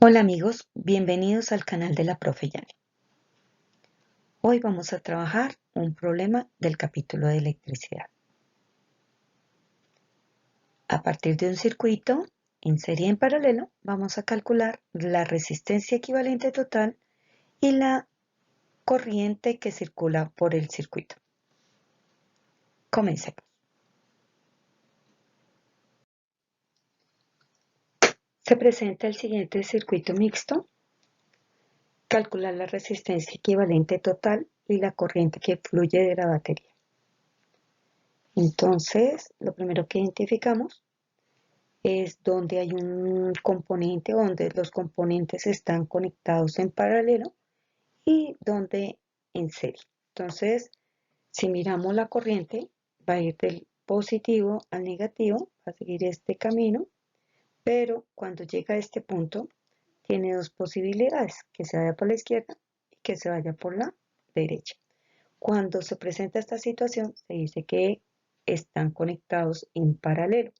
Hola amigos, bienvenidos al canal de la Profe Yani. Hoy vamos a trabajar un problema del capítulo de electricidad. A partir de un circuito en serie en paralelo, vamos a calcular la resistencia equivalente total y la corriente que circula por el circuito. Comencemos. Se presenta el siguiente circuito mixto. Calcular la resistencia equivalente total y la corriente que fluye de la batería. Entonces, lo primero que identificamos es donde hay un componente, donde los componentes están conectados en paralelo y donde en serie. Entonces, si miramos la corriente, va a ir del positivo al negativo, va a seguir este camino, pero cuando llega a este punto, tiene dos posibilidades, que se vaya por la izquierda y que se vaya por la derecha. Cuando se presenta esta situación, se dice que están conectados en paralelo.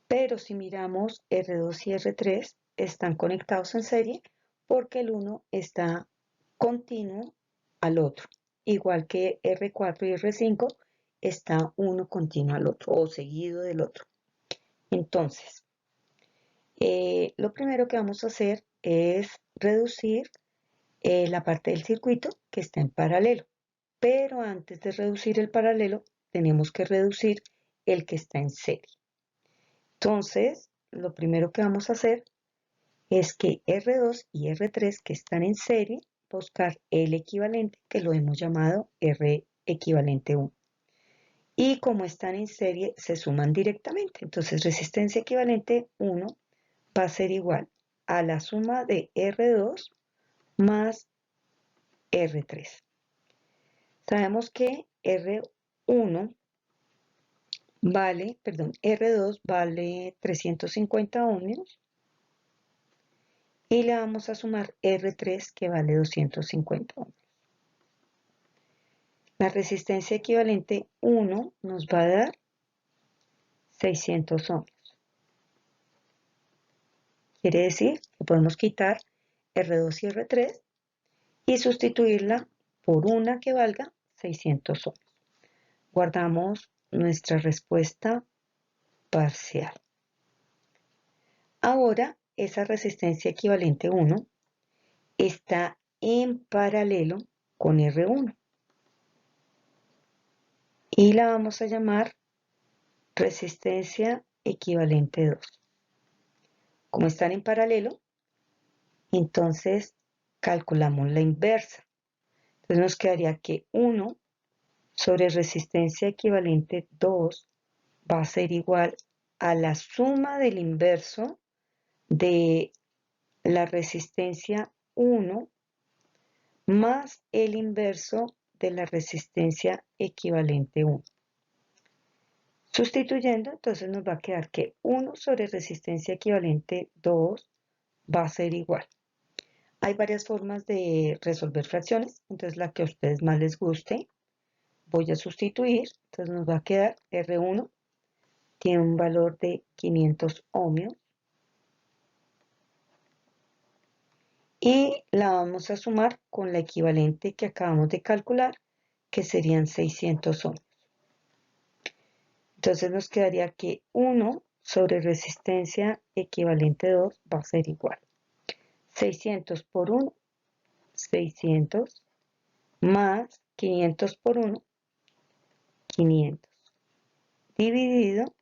Pero si miramos R2 y R3, están conectados en serie porque el uno está continuo al otro. Igual que R4 y R5 está uno continuo al otro o seguido del otro. Entonces, lo primero que vamos a hacer es reducir la parte del circuito que está en paralelo. Pero antes de reducir el paralelo, tenemos que reducir el que está en serie. Entonces, lo primero que vamos a hacer es que R2 y R3 que están en serie, buscar el equivalente que lo hemos llamado R equivalente 1. Y como están en serie, se suman directamente. Entonces, resistencia equivalente 1 va a ser igual a la suma de R2 más R3. Sabemos que R2 vale 350 ohmios y le vamos a sumar R3 que vale 250 ohmios. La resistencia equivalente 1 nos va a dar 600 ohmios. Quiere decir que podemos quitar R2 y R3 y sustituirla por una que valga 600 ohmios. Guardamos nuestra respuesta parcial. Ahora, esa resistencia equivalente 1 está en paralelo con R1 y la vamos a llamar resistencia equivalente 2. Como están en paralelo, entonces calculamos la inversa. Entonces nos quedaría que 1 sobre resistencia equivalente 2 va a ser igual a la suma del inverso de la resistencia 1 más el inverso de la resistencia equivalente 1. Sustituyendo, entonces nos va a quedar que 1 sobre resistencia equivalente 2 va a ser igual. Hay varias formas de resolver fracciones, entonces la que a ustedes más les guste, voy a sustituir, entonces nos va a quedar R1, tiene un valor de 500 ohmios, y la vamos a sumar con la equivalente que acabamos de calcular, que serían 600 ohmios. Entonces nos quedaría que 1 sobre resistencia equivalente 2 va a ser igual. 600 por 1, 600, más 500 por 1, 500, dividido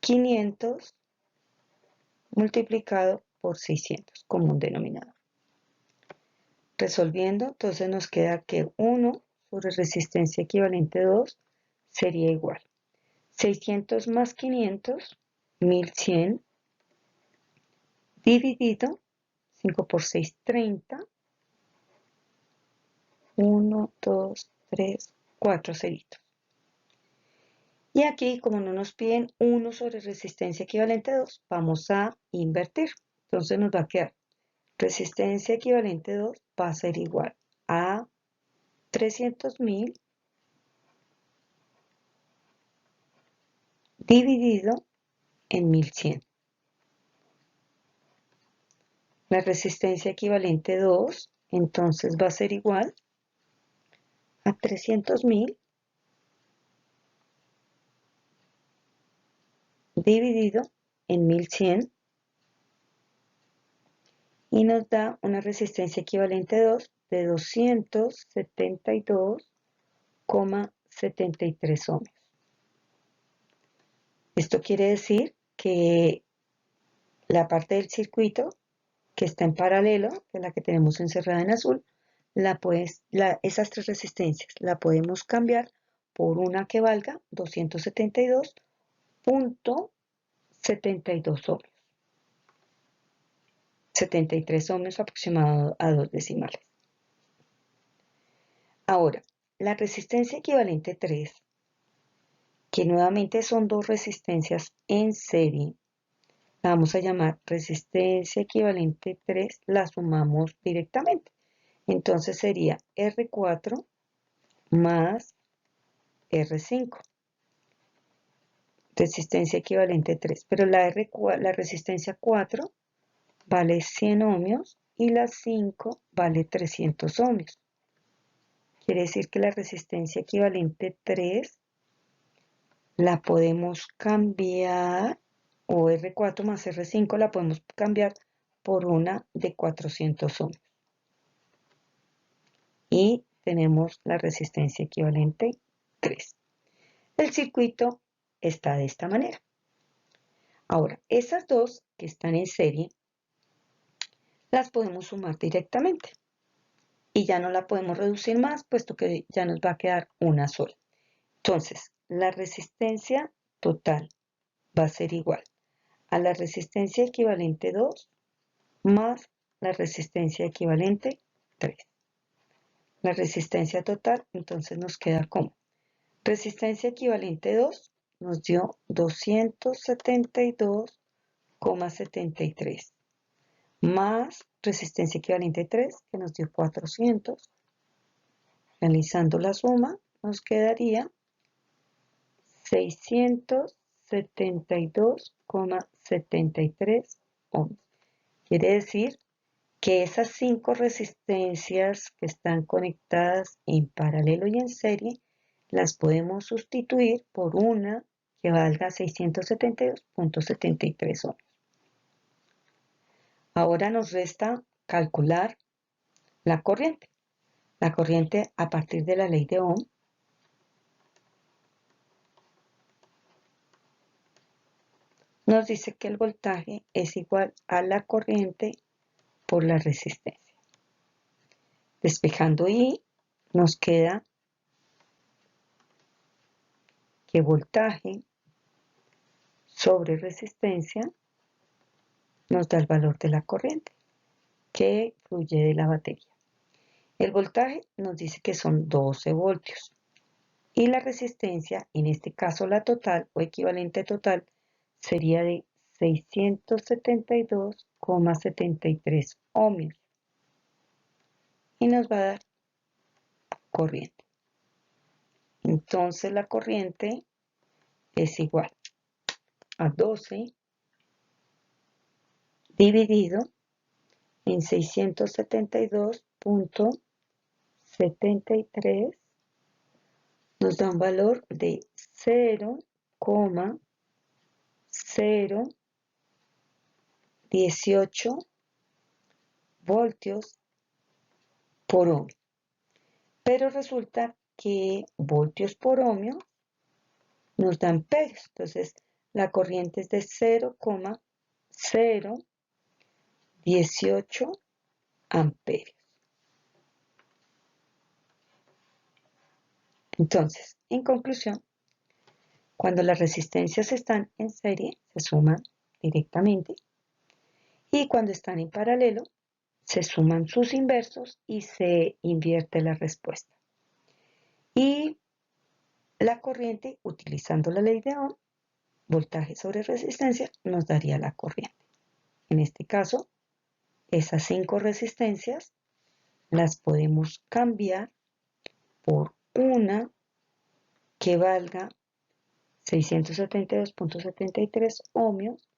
500 multiplicado por 600 como un denominador. Resolviendo, entonces nos queda que 1 sobre resistencia equivalente 2 sería igual. 600 más 500, 1100, dividido 5 por 6, 30. 1, 2, 3, 4 ceritos. Y aquí, como no nos piden 1 sobre resistencia equivalente 2, vamos a invertir. Entonces nos va a quedar resistencia equivalente 2 va a ser igual a 300.000 dividido en 1100. La resistencia equivalente 2, entonces va a ser igual a 300.000 dividido en 1100 y nos da una resistencia equivalente 2 de 272,73 ohmios. Esto quiere decir que la parte del circuito que está en paralelo, que es la que tenemos encerrada en azul, esas tres resistencias la podemos cambiar por una que valga 272,72 ohmios. 73 ohmios aproximado a 2 decimales. Ahora, la resistencia equivalente 3, que nuevamente son dos resistencias en serie, la vamos a llamar resistencia equivalente 3, la sumamos directamente. Entonces sería R4 más R5. Resistencia equivalente 3, pero la resistencia 4 vale 100 ohmios y la 5 vale 300 ohmios. Quiere decir que la resistencia equivalente 3 la podemos cambiar, o R4 más R5 la podemos cambiar por una de 400 ohmios. Y tenemos la resistencia equivalente 3. El circuito está de esta manera. Ahora, esas dos que están en serie las podemos sumar directamente. Y ya no la podemos reducir más, puesto que ya nos va a quedar una sola. Entonces, la resistencia total va a ser igual a la resistencia equivalente 2 más la resistencia equivalente 3. La resistencia total, entonces nos queda como resistencia equivalente 2 nos dio 272,73 más resistencia equivalente 3 que nos dio 400. Realizando la suma nos quedaría 672,73 ohms. Quiere decir que esas 5 resistencias que están conectadas en paralelo y en serie las podemos sustituir por una que valga 672,73 ohms. Ahora nos resta calcular la corriente. La corriente a partir de la ley de Ohm nos dice que el voltaje es igual a la corriente por la resistencia. Despejando I, nos queda que voltaje sobre resistencia nos da el valor de la corriente que fluye de la batería. El voltaje nos dice que son 12 voltios y la resistencia, en este caso la total o equivalente total, sería de 672,73 ohmios y nos va a dar corriente. Entonces la corriente es igual a 12 dividido en 672,73 nos da un valor de 0,018 voltios por ohmio. Pero resulta que voltios por ohmio nos dan amperios. Entonces, la corriente es de 0,018 amperios. Entonces, en conclusión, cuando las resistencias están en serie, se suman directamente. Y cuando están en paralelo, se suman sus inversos y se invierte la respuesta. Y la corriente, utilizando la ley de Ohm, voltaje sobre resistencia, nos daría la corriente. En este caso, esas 5 resistencias las podemos cambiar por una que valga 672,73 ohmios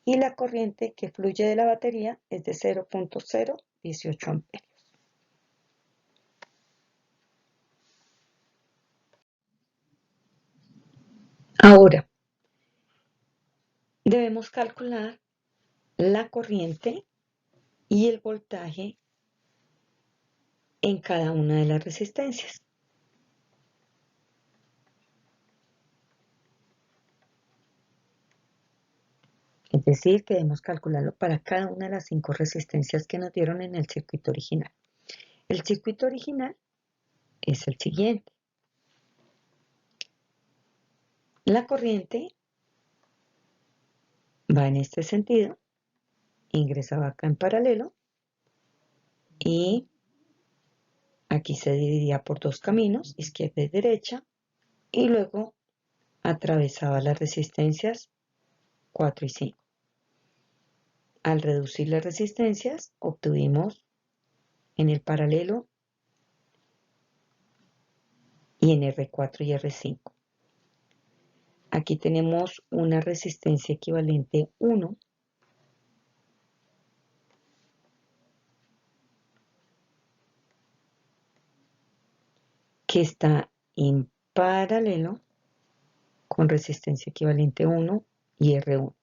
y la corriente que fluye de la batería es de 0.018 amperios. Ahora, debemos calcular la corriente y el voltaje en cada una de las resistencias. Es decir, que debemos calcularlo para cada una de las 5 resistencias que nos dieron en el circuito original. El circuito original es el siguiente. La corriente va en este sentido, ingresaba acá en paralelo y aquí se dividía por 2 caminos, izquierda y derecha, y luego atravesaba las resistencias 4 y 5. Al reducir las resistencias, obtuvimos en el paralelo y en R4 y R5. Aquí tenemos una resistencia equivalente 1 que está en paralelo con resistencia equivalente 1 y R1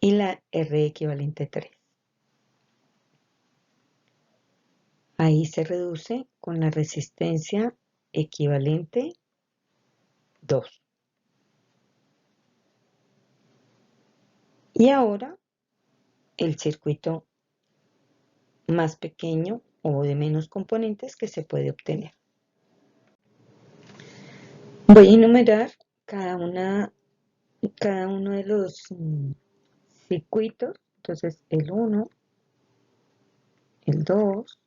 y la R equivalente 3. Ahí se reduce con la resistencia equivalente 2. Y ahora el circuito más pequeño o de menos componentes que se puede obtener. Voy a enumerar cada uno de los circuitos. Entonces el 1, el 2,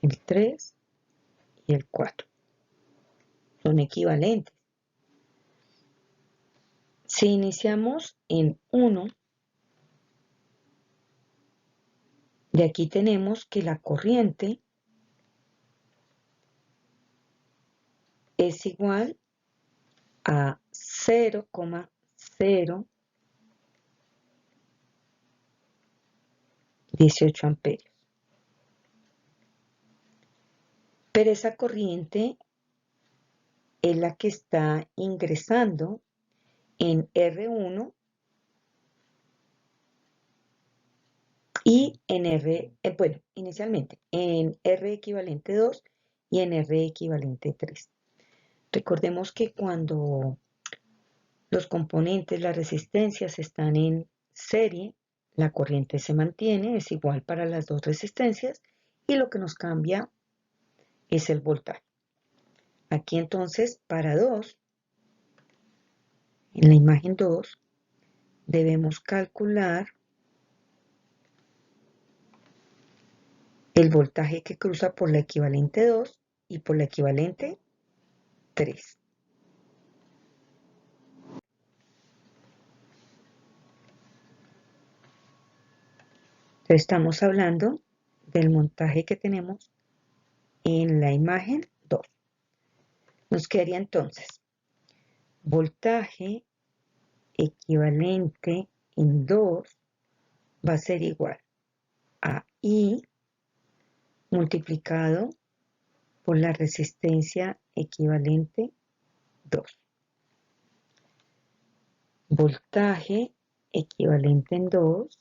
el 3 y el 4. Son equivalentes. Si iniciamos en 1, de aquí tenemos que la corriente es igual a 0,018 amperios. Pero esa corriente es la que está ingresando en R1 y en inicialmente en R equivalente 2 y en R equivalente 3. Recordemos que cuando los componentes, las resistencias están en serie, la corriente se mantiene, es igual para las dos resistencias y lo que nos cambia es el voltaje. Aquí entonces para 2, en la imagen 2, debemos calcular el voltaje que cruza por la equivalente 2 y por la equivalente 3. Entonces estamos hablando del montaje que tenemos en la imagen 2. Nos quedaría entonces voltaje equivalente en 2 va a ser igual a I multiplicado por la resistencia equivalente 2. Voltaje equivalente en 2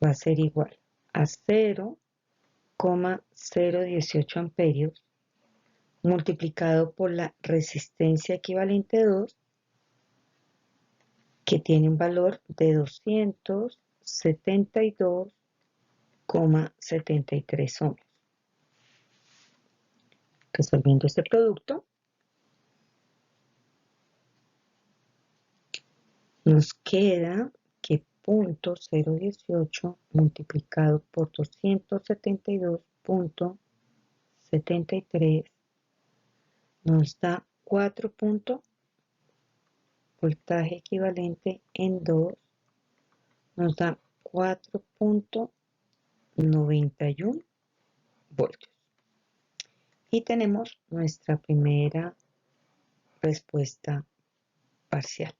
va a ser igual a 0,018 amperios multiplicado por la resistencia equivalente 2, que tiene un valor de 272,73 ohms. Resolviendo este producto, nos queda que 0.018 multiplicado por 272,73 nos da 4 voltaje equivalente en 2 nos da 4.91 voltios. Y tenemos nuestra primera respuesta parcial.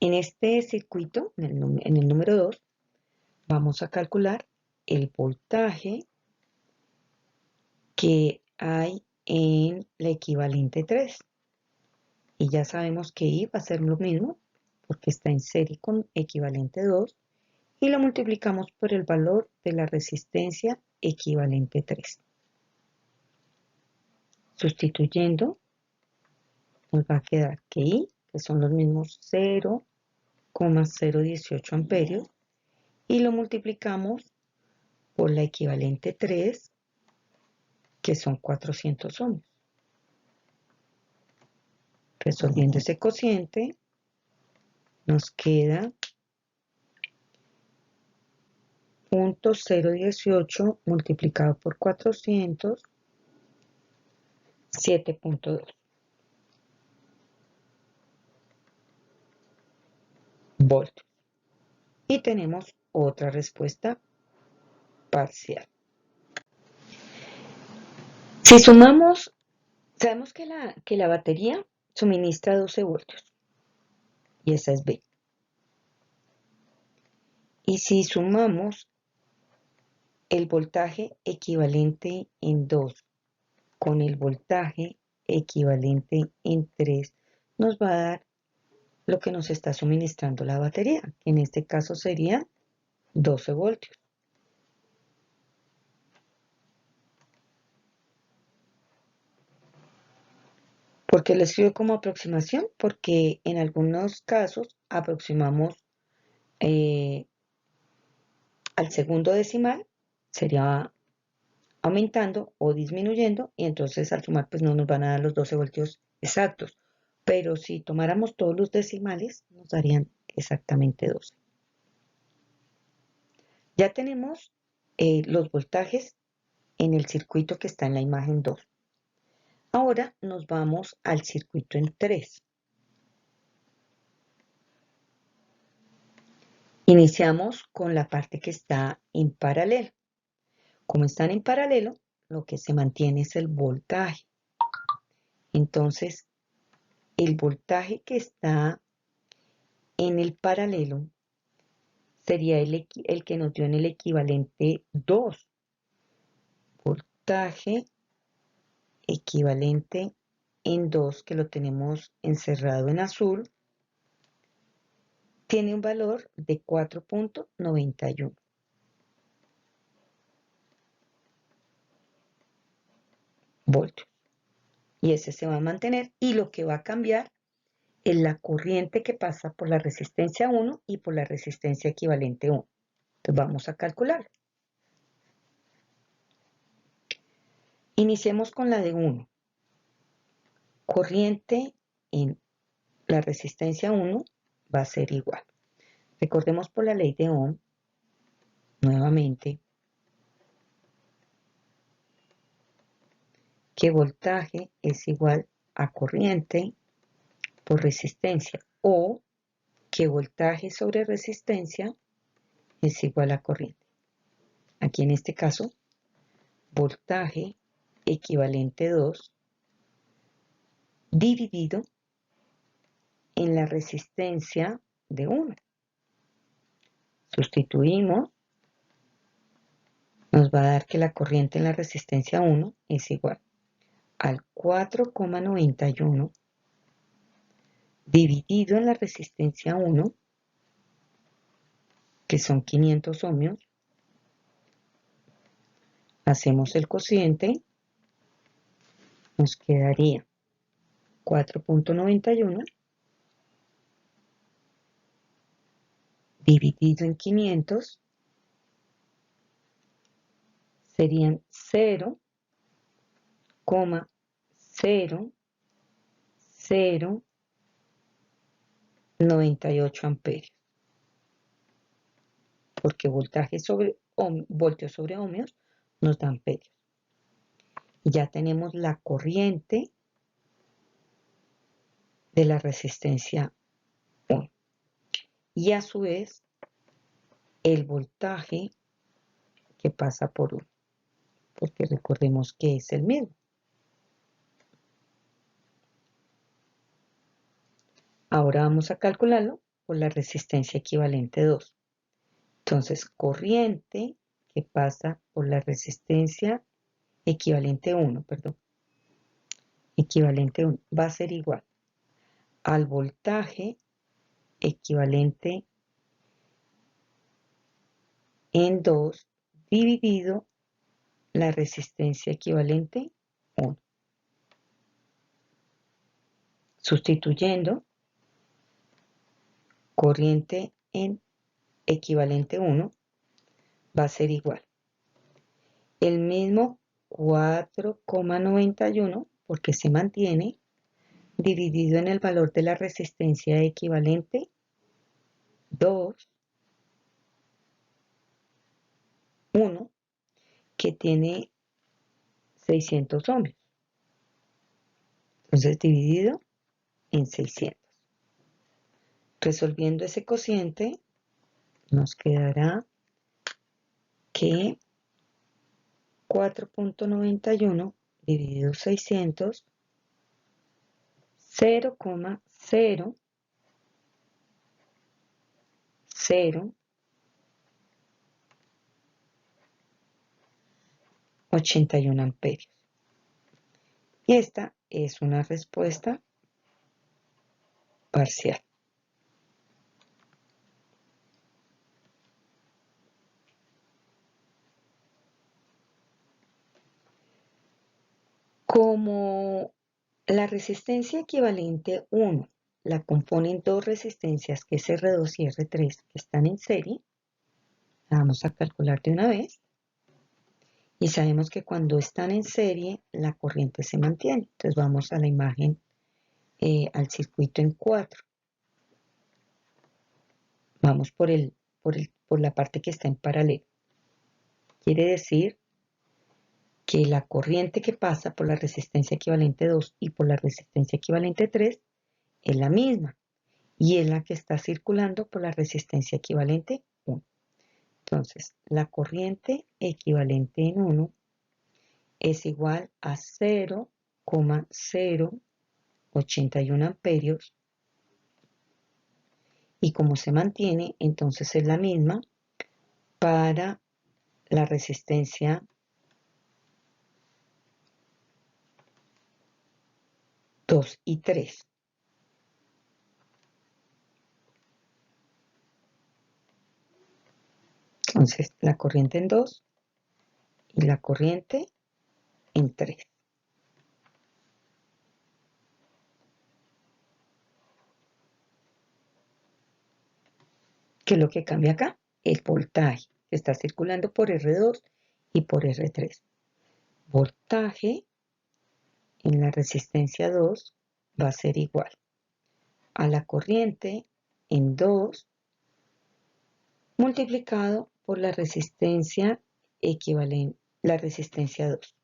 En este circuito, en el número 2, vamos a calcular el voltaje que hay en la equivalente 3. Y ya sabemos que I va a ser lo mismo porque está en serie con equivalente 2 y lo multiplicamos por el valor de la resistencia equivalente 3. Sustituyendo, nos va a quedar que I, que son los mismos 0,018 amperios, y lo multiplicamos por la equivalente 3, que son 400 ohmios. Resolviendo ese cociente, nos queda 0,018 multiplicado por 400, 7,2 voltios. Y tenemos otra respuesta parcial. Si sumamos, sabemos que la batería suministra 12 voltios y esa es B. Y si sumamos el voltaje equivalente en 2 con el voltaje equivalente en 3, nos va a dar lo que nos está suministrando la batería, que en este caso sería 12 voltios. ¿Por qué lo escribo como aproximación? Porque en algunos casos aproximamos al segundo decimal, sería aumentando o disminuyendo, y entonces al sumar pues no nos van a dar los 12 voltios exactos. Pero si tomáramos todos los decimales, nos darían exactamente 12. Ya tenemos los voltajes en el circuito que está en la imagen 2. Ahora nos vamos al circuito en 3. Iniciamos con la parte que está en paralelo. Como están en paralelo, lo que se mantiene es el voltaje. Entonces, el voltaje que está en el paralelo sería el que nos dio en el equivalente 2. Voltaje equivalente en 2, que lo tenemos encerrado en azul, tiene un valor de 4,91 voltios. Y ese se va a mantener, y lo que va a cambiar es la corriente que pasa por la resistencia 1 y por la resistencia equivalente 1. Entonces vamos a calcular. Iniciemos con la de 1. Corriente en la resistencia 1 va a ser igual. Recordemos por la ley de Ohm, nuevamente, que voltaje es igual a corriente por resistencia, o que voltaje sobre resistencia es igual a corriente. Aquí en este caso, voltaje equivalente 2 dividido en la resistencia de 1. Sustituimos, nos va a dar que la corriente en la resistencia 1 es igual al 4,91 dividido en la resistencia 1, que son 500 ohmios. Hacemos el cociente, nos quedaría 4,91 dividido en 500, serían 0,0098 amperios, porque voltaje sobre voltios sobre ohmios nos da amperios. Y ya tenemos la corriente de la resistencia 1. Y a su vez, el voltaje que pasa por 1, porque recordemos que es el mismo. Ahora vamos a calcularlo por la resistencia equivalente 2. Entonces, corriente que pasa por la resistencia equivalente 1, equivalente 1, va a ser igual al voltaje equivalente en 2 dividido la resistencia equivalente 1. Sustituyendo corriente en equivalente 1 va a ser igual. El mismo 4,91 porque se mantiene dividido en el valor de la resistencia equivalente 2, 1, que tiene 600 ohmios. Entonces dividido en 600. Resolviendo ese cociente, nos quedará que 4,91 dividido 600, 0,0081 amperios. Y esta es una respuesta parcial. Como la resistencia equivalente 1 la componen dos resistencias que es R2 y R3 que están en serie, la vamos a calcular de una vez. Y sabemos que cuando están en serie la corriente se mantiene. Entonces vamos a la imagen, al circuito en 4. Vamos por la parte que está en paralelo. Quiere decir que la corriente que pasa por la resistencia equivalente 2 y por la resistencia equivalente 3 es la misma y es la que está circulando por la resistencia equivalente 1. Entonces, la corriente equivalente en 1 es igual a 0,081 amperios y como se mantiene, entonces es la misma para la resistencia 2 y 3. Entonces, la corriente en 2 y la corriente en 3. ¿Qué es lo que cambia acá? El voltaje que está circulando por R2 y por R3. Voltaje en la resistencia 2 va a ser igual a la corriente en 2 multiplicado por la resistencia equivalente, la resistencia 2.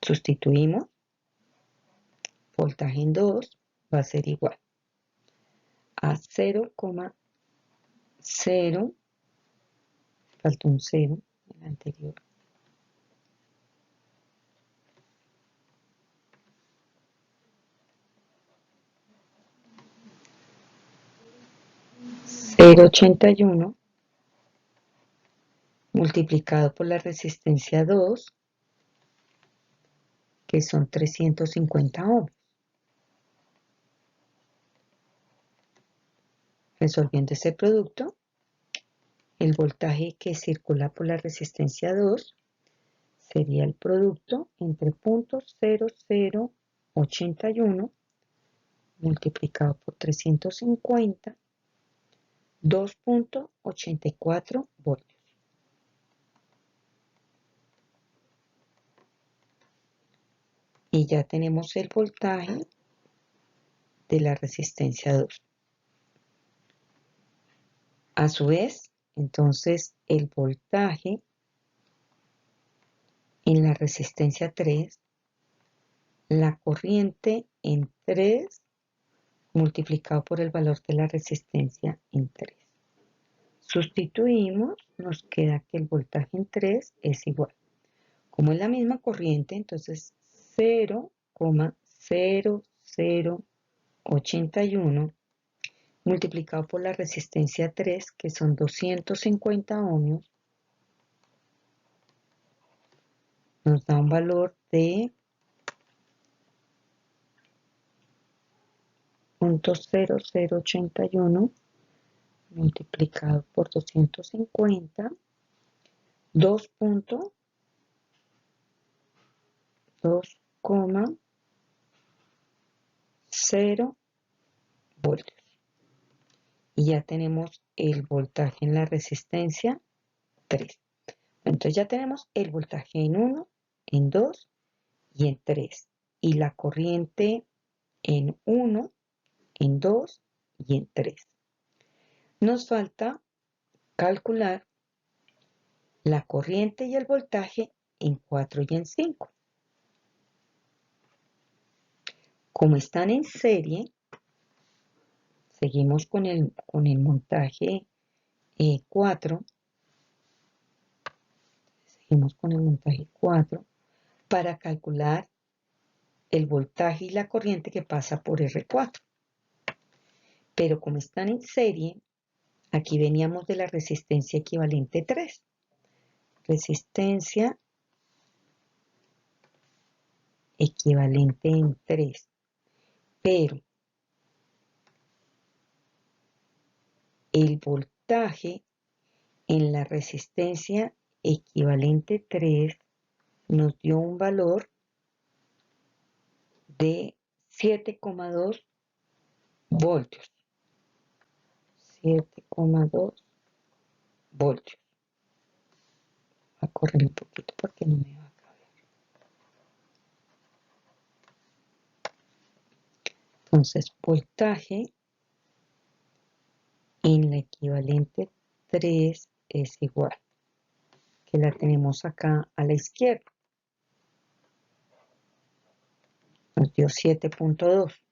Sustituimos, voltaje en 2 va a ser igual a 0,0, falta un 0 en el anterior, 0,81 multiplicado por la resistencia 2, que son 350 ohms. Resolviendo ese producto, el voltaje que circula por la resistencia 2 sería el producto entre 0,0081 multiplicado por 350, 2,84 voltios. Y ya tenemos el voltaje de la resistencia 2. A su vez, entonces, el voltaje en la resistencia 3, la corriente en 3 multiplicado por el valor de la resistencia en 3. Sustituimos, nos queda que el voltaje en 3 es igual. Como es la misma corriente, entonces 0,081 0,081 multiplicado por la resistencia 3, que son 250 ohmios, nos da un valor de 0,0081 multiplicado por 250, 2,0 voltios. Y ya tenemos el voltaje en la resistencia 3. Entonces ya tenemos el voltaje en 1, en 2 y en 3. Y la corriente en 1, en 2 y en 3. Nos falta calcular la corriente y el voltaje en 4 y en 5. Como están en serie, seguimos con el montaje 4. Seguimos con el montaje 4 para calcular el voltaje y la corriente que pasa por R4. Pero como están en serie, aquí veníamos de la resistencia equivalente 3. Resistencia equivalente en 3. Pero el voltaje en la resistencia equivalente 3 nos dio un valor de 7,2 voltios. 7,2 voltios. Voy a correr un poquito porque no me va a caber. Entonces, voltaje en la equivalente 3 es igual, que la tenemos acá a la izquierda. Nos dio 7,2.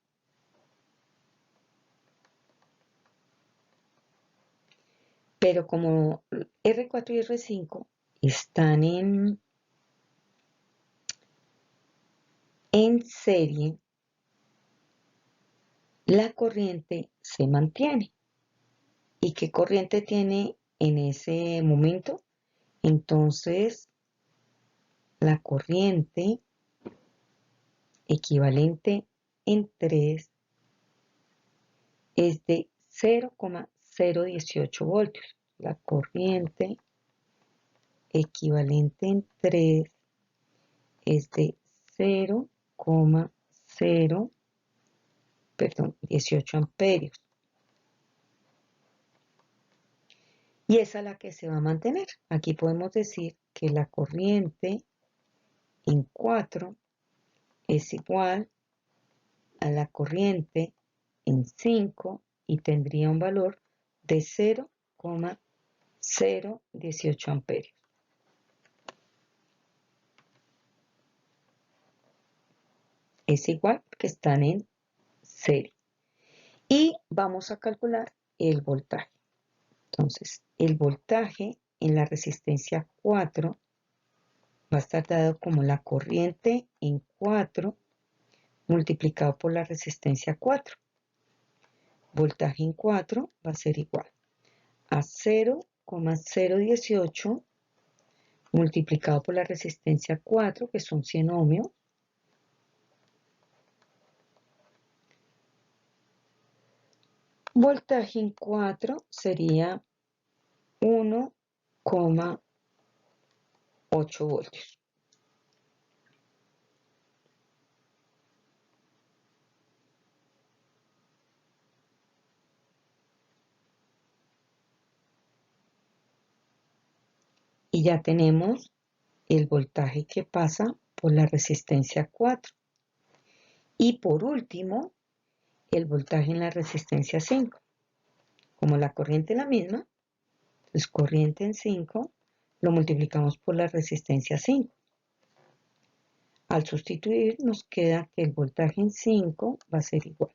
Pero como R4 y R5 están en serie, la corriente se mantiene. ¿Y qué corriente tiene en ese momento? Entonces, la corriente equivalente en 3 es de 0,018 voltios. La corriente equivalente en 3 es de 18 amperios. Y esa es la que se va a mantener. Aquí podemos decir que la corriente en 4 es igual a la corriente en 5 y tendría un valor de 0,018 amperios. Es igual porque están en serie. Y vamos a calcular el voltaje. Entonces, el voltaje en la resistencia 4 va a estar dado como la corriente en 4 multiplicado por la resistencia 4. Voltaje en 4 va a ser igual a 0,018 multiplicado por la resistencia 4, que son 100 ohmios, voltaje en 4 sería 1,8 voltios. Y ya tenemos el voltaje que pasa por la resistencia 4. Y por último, el voltaje en la resistencia 5. Como la corriente es la misma, entonces corriente en 5 lo multiplicamos por la resistencia 5. Al sustituir nos queda que el voltaje en 5 va a ser igual.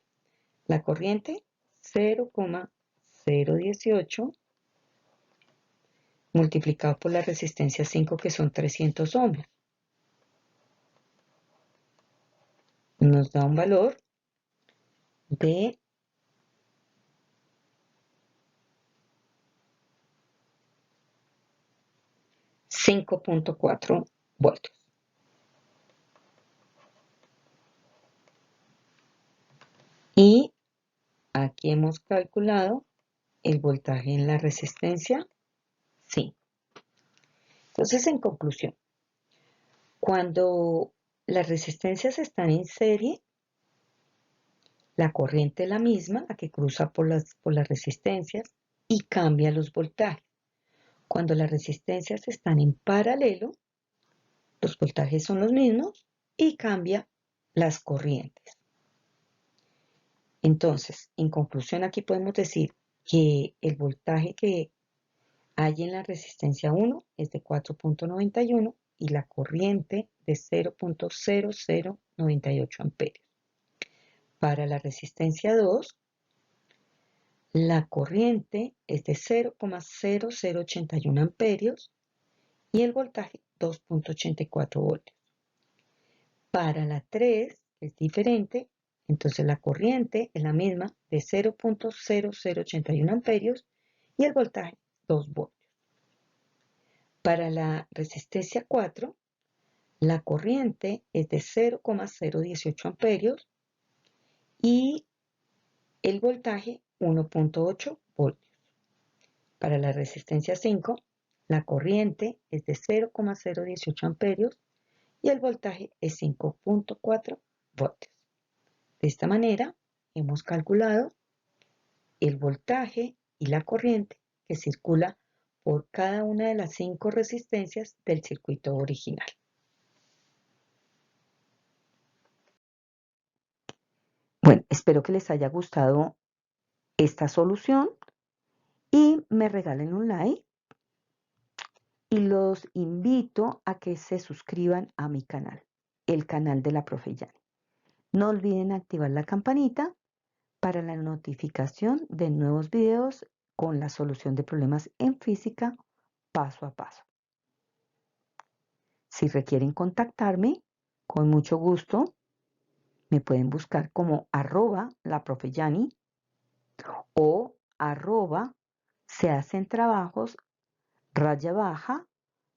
La corriente 0,018 multiplicado por la resistencia 5, que son 300 ohmios. nos da un valor de 5.4 voltios. Y aquí hemos calculado el voltaje en la resistencia 5. Entonces, en conclusión, cuando las resistencias están en serie, la corriente es la misma, la que cruza por las resistencias, y cambia los voltajes. Cuando las resistencias están en paralelo, los voltajes son los mismos y cambia las corrientes. Entonces, en conclusión, aquí podemos decir que el voltaje que hay en la resistencia 1 es de 4.91 y la corriente de 0.0098 amperios. Para la resistencia 2, la corriente es de 0.0081 amperios y el voltaje 2.84 voltios. Para la 3 es diferente, entonces la corriente es la misma de 0.0081 amperios y el voltaje 2 voltios. Para la resistencia 4, la corriente es de 0.018 amperios y el voltaje 1.8 voltios. Para la resistencia 5, la corriente es de 0.018 amperios y el voltaje es 5.4 voltios. De esta manera, hemos calculado el voltaje y la corriente que circula por cada una de las 5 resistencias del circuito original. Bueno, espero que les haya gustado esta solución y me regalen un like y los invito a que se suscriban a mi canal, el canal de la Profe Yani. No olviden activar la campanita para la notificación de nuevos videos con la solución de problemas en física paso a paso. Si requieren contactarme, con mucho gusto, me pueden buscar como @laprofeyani o @se hacen trabajos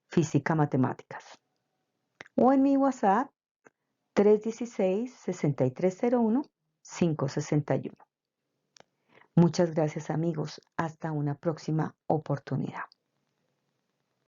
_física matemáticas. O en mi WhatsApp 316-6301-561. Muchas gracias amigos. Hasta una próxima oportunidad.